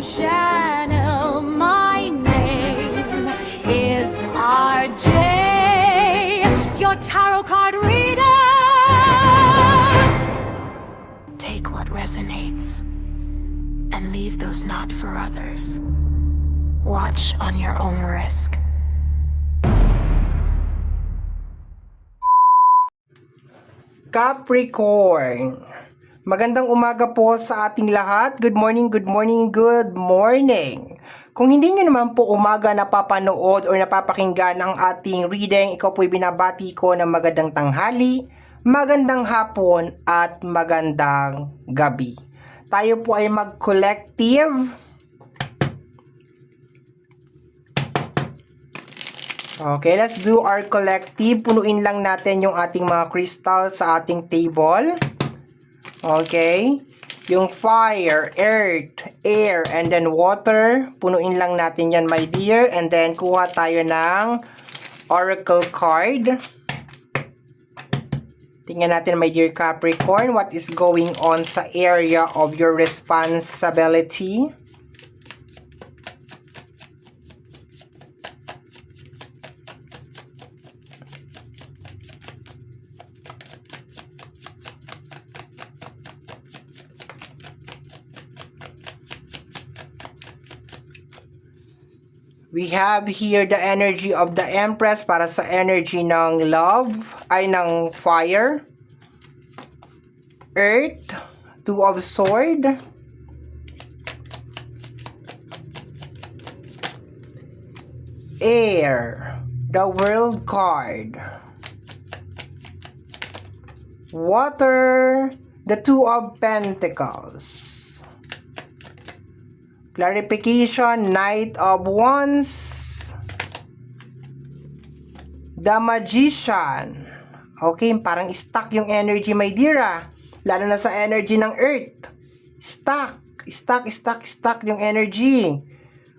channel. My name is RJ, your tarot card reader. Take what resonates and leave those not for others. Watch on your own risk. Capricorn, magandang umaga po sa ating lahat. Good morning, good morning, good morning. Kung hindi nyo naman po umaga napapanood o napapakinggan ang ating reading, ikaw po'y binabati ko ng magandang tanghali, magandang hapon at magandang gabi. Tayo po ay mag-collective. Okay, let's do our collective. Punuin lang natin yung ating mga crystal sa ating table. Okay. Yung fire, earth, air, and then water. Punuin lang natin yan, my dear. And then, kuha tayo ng oracle card. Tingnan natin, my dear Capricorn, what is going on sa area of your responsibility. We have here the energy of the Empress para sa energy ng love, ay ng fire. Earth, Two of Swords. Air, the World card. Water, the Two of Pentacles. Clarification, Knight of Wands. The Magician. Okay, parang stuck yung energy, my dear. Lalo na sa energy ng Earth. Stuck yung energy.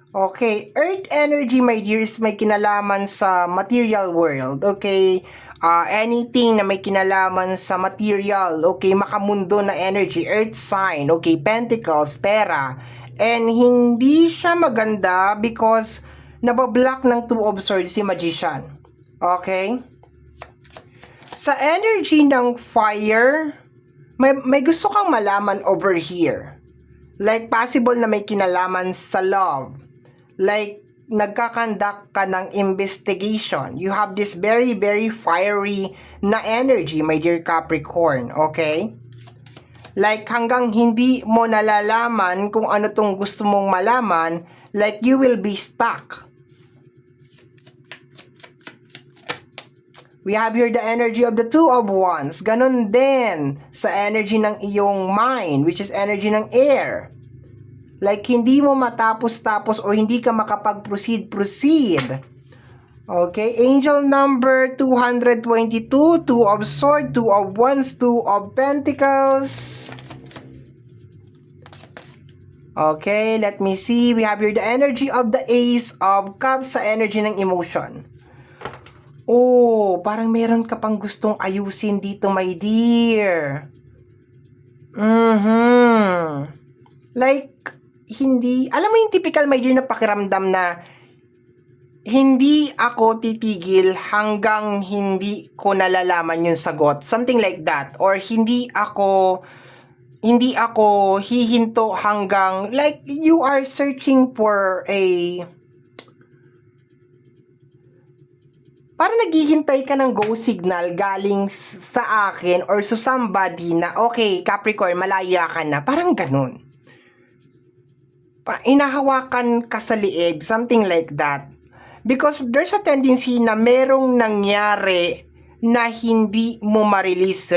Okay, Earth energy, my dear, is may kinalaman sa material world. Okay, anything na may kinalaman sa material. Okay, makamundo na energy. Earth sign. Okay, Pentacles, pera. And hindi siya maganda because nabablock ng Two of Swords si Magician. Okay? Sa energy ng fire, may gusto kang malaman over here. Like possible na may kinalaman sa love. Like nagkakandak ka ng investigation. You have this very, very fiery na energy, my dear Capricorn. Okay? Like hanggang hindi mo nalalaman kung ano tong gusto mong malaman, like you will be stuck. We have here the energy of the Two of Wands. Ganon din sa energy ng iyong mind, which is energy ng air. Like hindi mo matapos-tapos o hindi ka makapag-proceed. Okay, angel number 222, Two of Swords, Two of Wands, Two of Pentacles. Okay, let me see. We have here the energy of the Ace of Cups sa energy ng emotion. Oh, parang meron ka pang gustong ayusin dito, my dear. Like, hindi, alam mo yung typical, my dear, na pakiramdam na hindi ako titigil hanggang hindi ko nalalaman yung sagot. Something like that. Or hindi ako hihinto hanggang, like, you are searching for a, parang naghihintay ka ng go signal galing sa akin or sa somebody na, okay, Capricorn, malaya ka na. Parang ganun. Inahawakan ka sa liig. Something like that. Because there's a tendency na merong nangyari na hindi mo ma-release.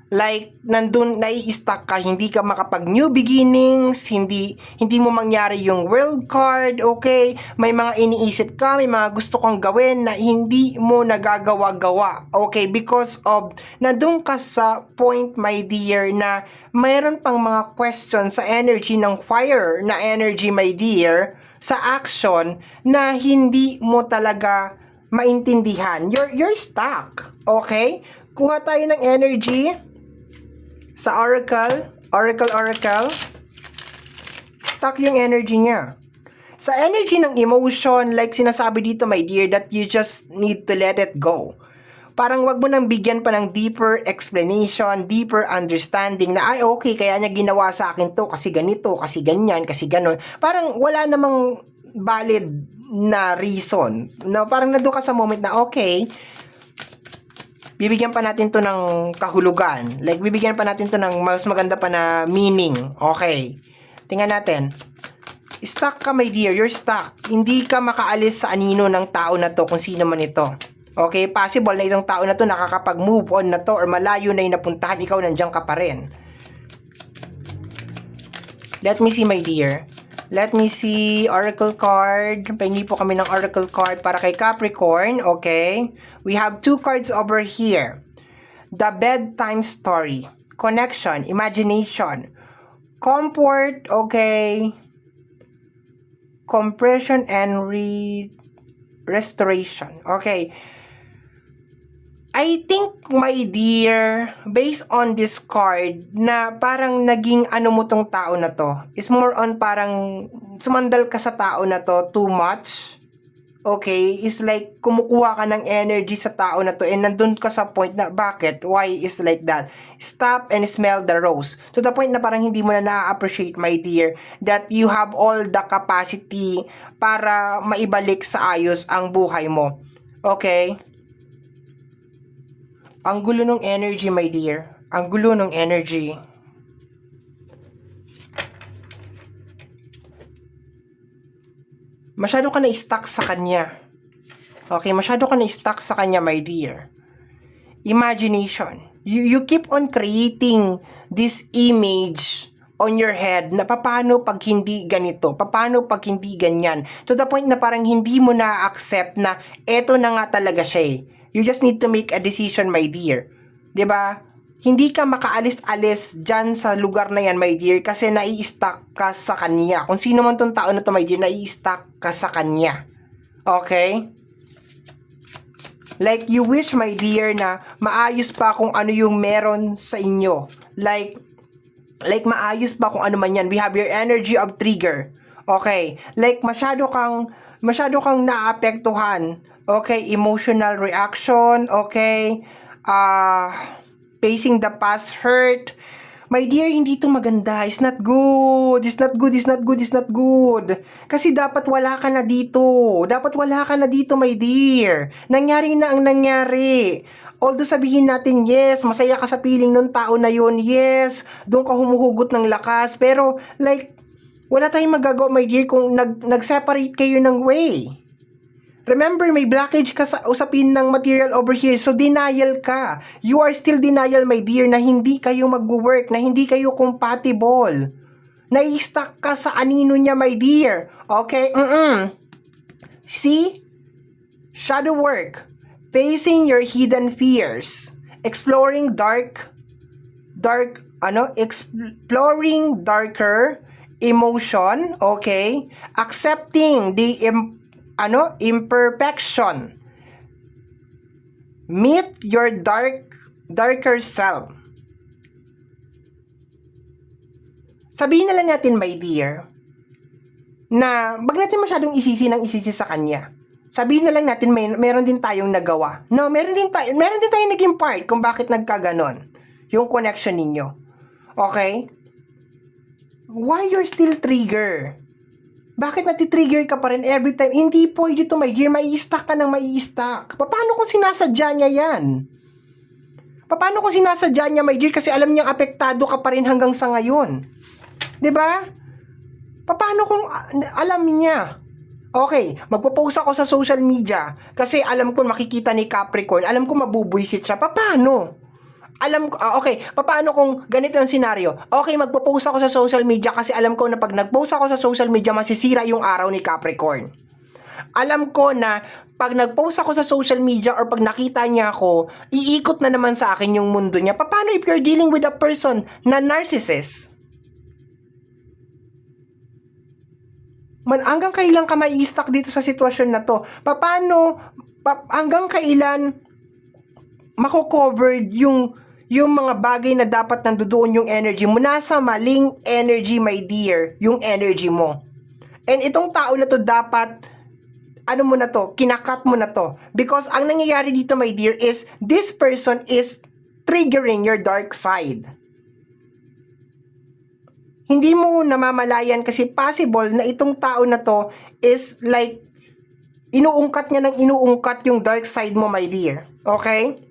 Like, nandun, nai-stuck ka, hindi ka makapag new beginnings, hindi mo mangyari yung world card, okay? May mga iniisip ka, may mga gusto kang gawin na hindi mo nagagawa-gawa, okay? Because of, nandun ka sa point, my dear, na mayroon pang mga questions sa energy ng fire na energy, my dear, sa action na hindi mo talaga maintindihan. You're stuck. Okay? Kuha tayo ng energy sa oracle. stuck yung energy niya. Sa energy ng emotion, like sinasabi dito, my dear, that you just need to let it go. Parang wag mo nang bigyan pa ng deeper explanation, deeper understanding na, ay okay, kaya niya ginawa sa akin to, kasi ganito, kasi ganyan, kasi ganon. Parang wala namang valid na reason. No? Parang nandun ka sa moment na, okay, bibigyan pa natin to ng kahulugan. Like, bibigyan pa natin to ng mas maganda pa na meaning. Okay. Tingnan natin. Stuck ka, my dear. You're stuck. Hindi ka makaalis sa anino ng tao na to kung sino man ito. Okay? Possible na itong tao na to nakakapag-move on na to or malayo na yung napuntahan, ikaw nandiyan ka pa rin. Let me see, my dear. Let me see oracle card. Pahingi po kami ng oracle card para kay Capricorn. Okay? We have 2 cards over here. The bedtime story. Connection. Imagination. Comfort. Okay? Compression and restoration. Okay. I think, my dear, based on this card, na parang naging ano mo tong tao na to, is more on parang sumandal ka sa tao na to too much. Okay? Is like, kumukuha ka ng energy sa tao na to and nandun ka sa point na, bakit? Why is like that? Stop and smell the rose. To the point na parang hindi mo na na-appreciate, my dear, that you have all the capacity para maibalik sa ayos ang buhay mo. Okay? Ang gulo ng energy, my dear. Ang gulo ng energy. Masyado ka na-stuck sa kanya. Okay, masyado ka na-stuck sa kanya, my dear. Imagination. You keep on creating this image on your head na paano pag hindi ganito, paano pag hindi ganyan. To the point na parang hindi mo na-accept na eto na nga talaga siya eh. You just need to make a decision, my dear. 'Di ba? Hindi ka makaalis-alis dyan sa lugar na yan, my dear, kasi nai-stuck ka sa kanya. Kung sino man tong tao na to, my dear, nai-stuck ka sa kanya. Okay? Like, you wish, my dear, na maayos pa kung ano yung meron sa inyo. Like maayos pa kung ano man yan. We have your energy of trigger. Okay? Like, masyado kang naapektuhan. Okay? Emotional reaction. Okay? Facing the past hurt. My dear, hindi to maganda. It's not good. It's not good. It's not good. It's not good. Kasi dapat wala ka na dito. Dapat wala ka na dito, my dear. Nangyari na ang nangyari. Although sabihin natin, yes, masaya ka sa feeling nung tao na yun. Yes, doon ka humuhugot ng lakas. Pero, like, wala tayong magagawa, my dear, kung nag-separate kayo ng way. Remember, may blockage ka sa usapin ng material over here. So, denial ka. You are still denial, my dear, na hindi kayo mag-work, na hindi kayo compatible. Nai-stuck ka sa anino niya, my dear. Okay? See? Shadow work. Facing your hidden fears. Exploring exploring darker emotion. Okay? Accepting the imperfection. Meet your darker self. Sabihin na lang natin, my dear, na wag natin masyadong isisi sa kanya. Sabihin na lang natin meron din tayong nagawa. No, meron din tayong naging part kung bakit nagkaganon yung connection ninyo. Okay? Why you're still trigger? Bakit natitrigger ka pa rin every time? Hindi pwede to, my dear. Mai-stuck ka ng mai-stuck. Paano kung sinasadya niya yan? Paano kung sinasadya niya, my dear? Kasi alam niyang apektado ka pa rin hanggang sa ngayon. 'Di ba? Paano kung alam niya? Okay, magpo-post ako sa social media kasi alam ko makikita ni Capricorn. Alam ko mabubwisit siya. Paano? Okay, paano kung ganito yung senaryo? Okay, magpo-post ako sa social media kasi alam ko na pag nag-post ako sa social media, masisira yung araw ni Capricorn. Alam ko na pag nag-post ako sa social media or pag nakita niya ako, iikot na naman sa akin yung mundo niya. Paano if you're dealing with a person na narcissist? Hanggang kailan ka mai-stuck dito sa sitwasyon na to? Hanggang kailan mako-covered yung yung mga bagay na dapat nandoon yung energy mo, nasa maling energy, my dear, yung energy mo. And itong tao na to dapat, ano mo na to, kinakat mo na to. Because ang nangyayari dito, my dear, is this person is triggering your dark side. Hindi mo namamalayan kasi possible na itong tao na to is like, inuungkat niya ng inuungkat yung dark side mo, my dear. Okay?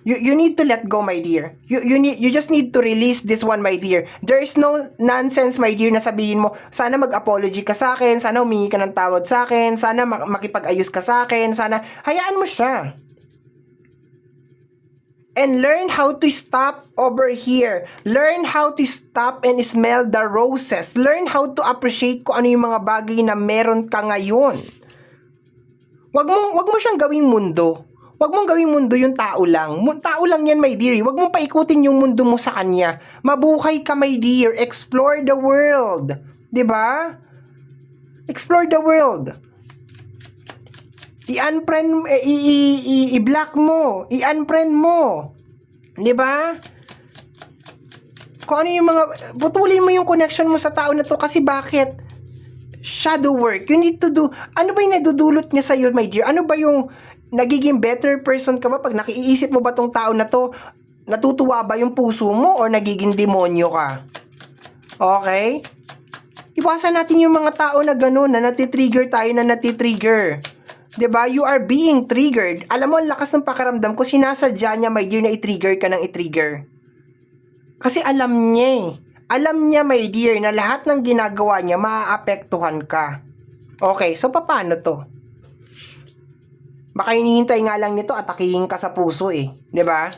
You need to let go, my dear. You just need to release this one, my dear. There is no nonsense, my dear, na sabihin mo, sana mag-apology ka sa akin, sana humingi ka ng tawad sa akin, sana makipag-ayos ka sa akin, sana, hayaan mo siya. And learn how to stop over here. Learn how to stop and smell the roses. Learn how to appreciate kung ano yung mga bagay na meron ka ngayon. Wag mo siyang gawing mundo. Wag mong gawing mundo yung tao lang. Tao lang yan, my dear. Wag mong paikutin yung mundo mo sa kanya. Mabuhay ka, my dear. Explore the world. 'Di ba? Explore the world. I-unfriend, i-block mo, i-unfriend mo. 'Di ba? Kung ano yung mga, putulin mo yung connection mo sa tao na to kasi bakit? Shadow work. You need to do, ano ba yung nadudulot niya sa'yo, my dear? Ano ba yung nagiging better person ka ba pag nakiisip mo ba tong tao na to? Natutuwa ba yung puso mo o nagiging demonyo ka? Okay? Iwasan natin yung mga tao na gano'n, na natitrigger tayo, na natitrigger. 'Di ba? You are being triggered. Alam mo, ang lakas ng pakiramdam ko, sinasadya niya, my dear, na i-trigger ka ng i-trigger. Kasi alam niya eh. Alam niya, my dear, na lahat ng ginagawa niya, maaapektuhan ka. Okay, so paano to? Baka hinihintay nga lang nito, atakihin ka sa puso eh. 'Di ba?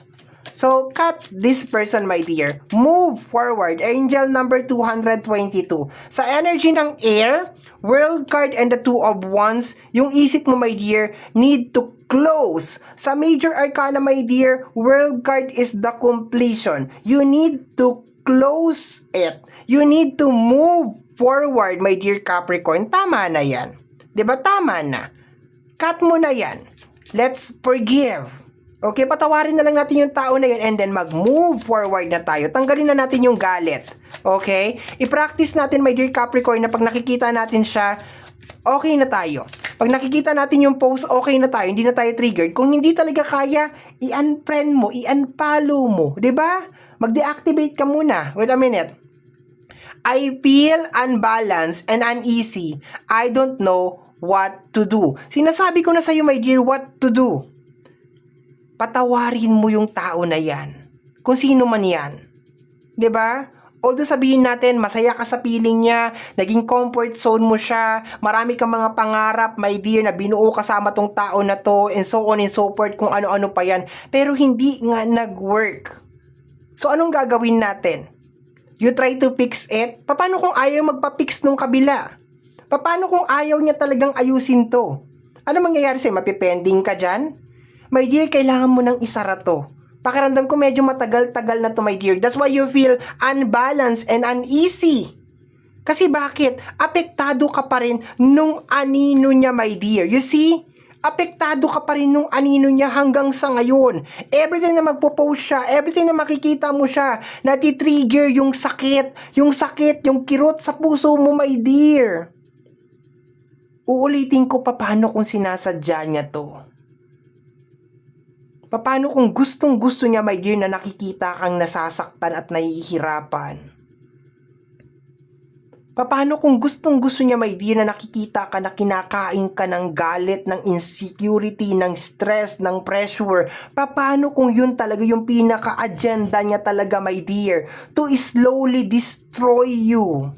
So, cut this person, my dear. Move forward. Angel number 222. Sa energy ng air, World card and the Two of Wands, yung isip mo, my dear, need to close. Sa Major Arcana, my dear, World card is the completion. You need to close it. You need to move forward, my dear Capricorn. Tama na yan. 'Di ba? Tama na. Cut mo na yan. Let's forgive. Okay, patawarin na lang natin yung tao na yun and then mag-move forward na tayo. Tanggalin na natin yung galit. Okay? I-practice natin, my dear Capricorn, na pag nakikita natin siya, okay na tayo. Pag nakikita natin yung post, okay na tayo. Hindi na tayo triggered. Kung hindi talaga kaya, i-unfriend mo, i-unfollow mo. 'Di ba? Mag-deactivate ka muna. Wait a minute. I feel unbalanced and uneasy. I don't know what to do. Sinasabi ko na sa'yo, my dear, what to do. Patawarin mo yung tao na yan. Kung sino man yan. 'Di ba? Although sabihin natin, masaya ka sa feeling niya, naging comfort zone mo siya, marami kang mga pangarap, my dear, na binuo kasama tong tao na to, and so on and so forth, kung ano-ano pa yan. Pero hindi nga nag-work. So, anong gagawin natin? You try to fix it? Paano kung ayaw magpa-fix nung kabila? Paano kung ayaw niya talagang ayusin to? Ano mangyayari sa'yo? Mapipending ka dyan? My dear, kailangan mo ng isara to. Pakiramdam ko medyo matagal-tagal na to, my dear. That's why you feel unbalanced and uneasy. Kasi bakit? Apektado ka pa rin nung anino niya, my dear. You see? Apektado ka pa rin nung anino niya hanggang sa ngayon. Everything na magpo-post siya, everything na makikita mo siya, natitrigger yung sakit, yung kirot sa puso mo, my dear. Uulitin ko, paano kung sinasadya niya to? Paano kung gustong-gusto niya, my dear, na nakikita kang nasasaktan at nahihirapan? Paano kung gustong-gusto niya, my dear, na nakikita ka na kinakain ka ng galit, ng insecurity, ng stress, ng pressure? Paano kung yun talaga yung pinaka-agenda niya talaga, my dear? To slowly destroy you.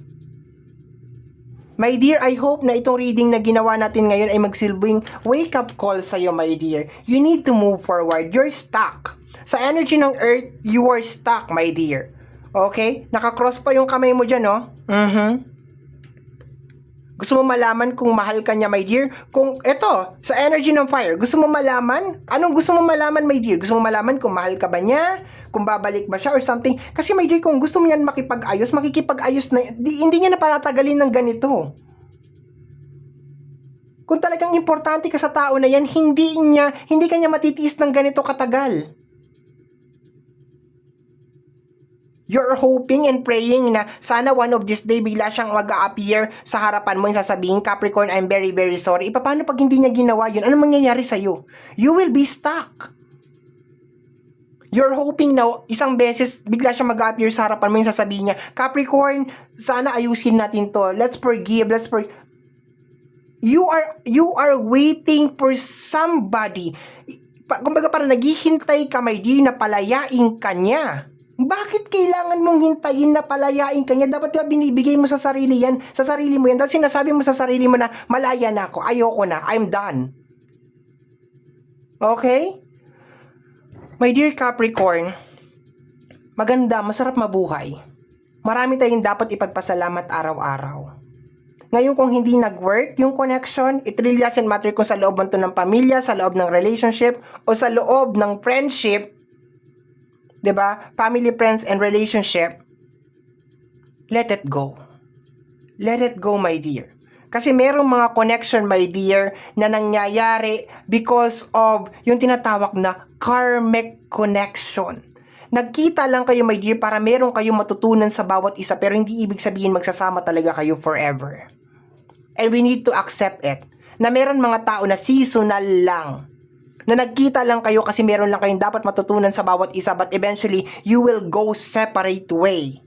My dear, I hope na itong reading na ginawa natin ngayon ay magsilbing wake-up call sa'yo, my dear. You need to move forward. You're stuck. Sa energy ng earth, you are stuck, my dear. Okay? Nakakross pa yung kamay mo dyan, no? Gusto mo malaman kung mahal ka niya, my dear? Kung, eto, sa energy ng fire, gusto mo malaman? Anong gusto mo malaman, my dear? Gusto mo malaman kung mahal ka ba niya? Kung babalik ba siya or something? Kasi, my dear, kung gusto mo niyan makipag-ayos, makikipag-ayos na, hindi niya na patatagalin ng ganito. Kung talagang importante ka sa tao na yan, hindi ka niya matitiis ng ganito katagal. You're hoping and praying na sana one of this day bigla siyang mag-a-appear sa harapan mo yung sasabihin, Capricorn, I'm very, very sorry. Paano pag hindi niya ginawa yun? Ano mangyayari sa'yo? You will be stuck. You're hoping na isang beses bigla siyang mag-a-appear sa harapan mo yung sasabihin niya, Capricorn, sana ayusin natin to. Let's forgive. You are waiting for somebody. Kumbaga parang naghihintay ka, my dear, na palayain ka niya. Bakit kailangan mong hintayin na palayain ka niya? Dapat ba binibigay mo sa sarili yan? Sa sarili mo yan. Dahil sinasabi mo sa sarili mo na malaya na ako. Ayoko na. I'm done. Okay? My dear Capricorn, maganda, masarap mabuhay. Marami tayong dapat ipagpasalamat araw-araw. Ngayon kung hindi nag-work yung connection, it really doesn't matter kung sa loob ng pamilya, sa loob ng relationship, o sa loob ng friendship, 'di ba? Family, friends, and relationship. Let it go. Let it go, my dear. Kasi merong mga connection, my dear, na nangyayari because of yung tinatawag na karmic connection. Nagkita lang kayo, my dear, para meron kayong matutunan sa bawat isa, pero hindi ibig sabihin magsasama talaga kayo forever. And we need to accept it. Na meron mga tao na seasonal lang. Na nagkita lang kayo kasi meron lang kayong dapat matutunan sa bawat isa, but eventually, you will go separate way.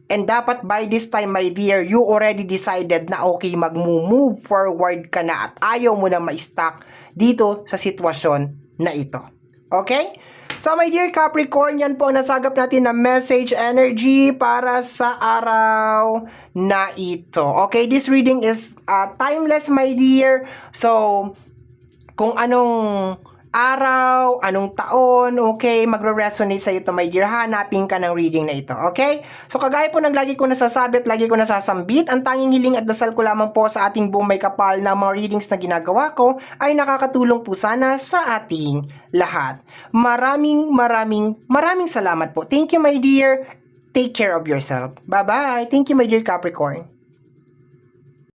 And dapat by this time, my dear, you already decided na okay, mag-move forward ka na at ayaw mo na ma-stuck dito sa sitwasyon na ito. Okay? So, my dear Capricorn, yan po ang nasagap natin na message energy para sa araw na ito. Okay? This reading is timeless, my dear. So, kung anong araw, anong taon, okay, magre-resonate sa ito, my dear, hanapin ka ng reading na ito, okay? So, kagaya po ng lagi ko nasasabi at lagi ko nasasambit, ang tanging hiling at dasal ko lamang po sa ating buong may kapal na mga readings na ginagawa ko ay nakakatulong po sana sa ating lahat. Maraming salamat po. Thank you, my dear. Take care of yourself. Bye-bye. Thank you, my dear Capricorn.